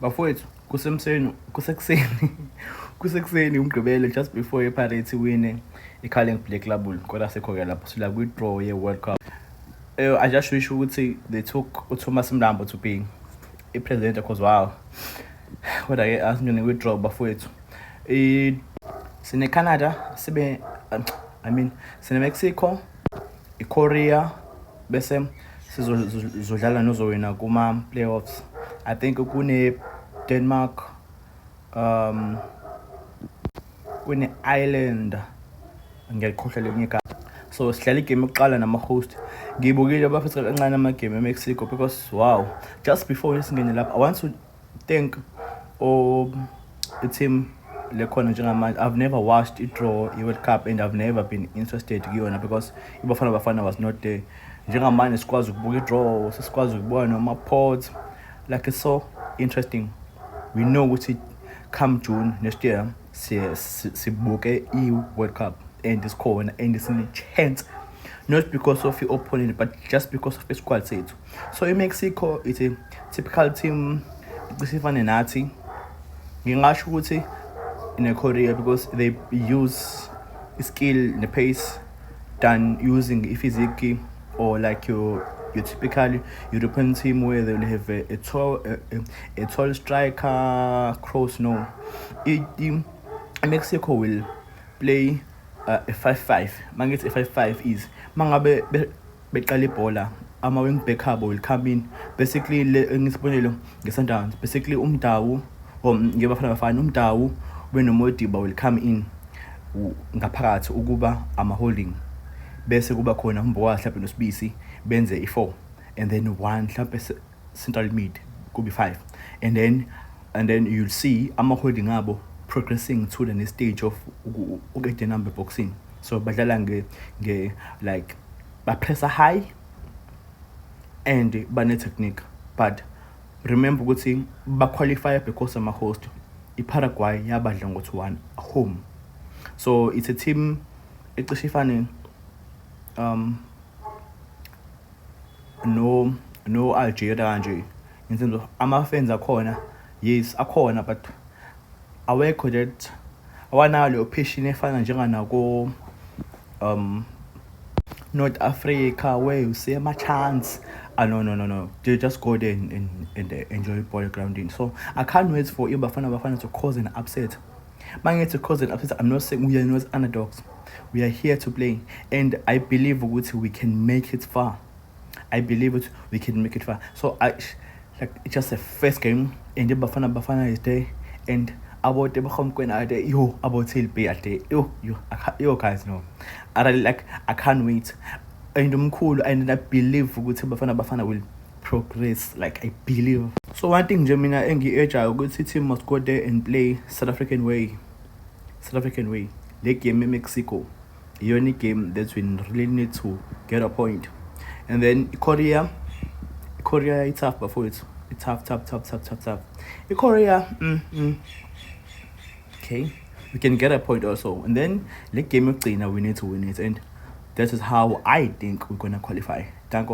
Bafowethu, kusekuseni umgqibelo just before iPirates iwine iCarling Black Label kodwa sekho-ke lapho sila kwi-draw ye-World Cup. I just wish ukuthi they took uThomas Mlambo to be i-presenter cause wow. Kodwa-ke asingene kwi-draw bafowethu. Sine-Canada, sine-Mexico, i-Korea, bese sizodlala nozowina kuma-playoffs. I think kune-Denmark, kune-Ireland, ngiyakhohlwa lelinye igama. So sidlala igame yokuqala nama-host. Ngiyibukile bafethu kancane amagame eMexico because wow, just before singene lapha, I want to thank i-team lekhona njengamanje. I've never watched it draw i-World Cup and I've never been interested kuyona because iBafana Bafana was not there. Njengamanje sikwazi ukubuka i-draw, sesikwazi ukubona noma-pods. Like it's so interesting. We know ukuthi come June next year sibuke i-World Cup and it's khona and it's in a chance, not because of the opponent but just because of the squad sethu. So in Mexico it's a typical team esifana nathi. Ngingasho ukuthi in Korea because they use skill and pace than using physique or like your typical European team where they will have a tall striker cross. No, Mexico will play a 5-5. Mangithi a 5-5 is mangabe beqala ibhola, ama wing back abo will come in basically ngisibonelo ngeSundowns, basically umdawu ngeBafana Bafana umdawu wenomodiba will come in ngaphakathi ukuba ama holding, bese kuba khona uMbowa mhlawumbe noSibisi benze i4 and then one mhlawumbe central mid could be 5 and then you'll see ama holding abo progressing to the next stage of the number boxing. So badlala nge like ba pressure high and bane technique, but remember ukuthi ba qualify because ama host iParaguay yabadla ngo-2-1 home. So it's a team ecishe ifane no Algeria kanje in terms of ama-fans akhona. Yes akhona but awekho that awanayo passion efana njenganako North Africa where you see ama chance. No, they just go there and enjoy ball grounding. So I can't wait for iBafana to cause an upset. To cause an upset, I'm not saying we are not underdogs. We are here to play and I believe we can make it far. So it's just a first game and iBafana is there and about the Bahomquen are there, about Tilby are there, you guys know. I can't wait. And I'm cool and I believe Bafana will progress. Like I believe. So one thing Gemina Engi Eja, good team must go there and play South African way. They game in Mexico. The only game that we really need to get a point. And then Korea it's tough before it's tough. Korea, okay, we can get a point also. And then the game of China, we need to win it, and that is how I think we're gonna qualify. Thank you.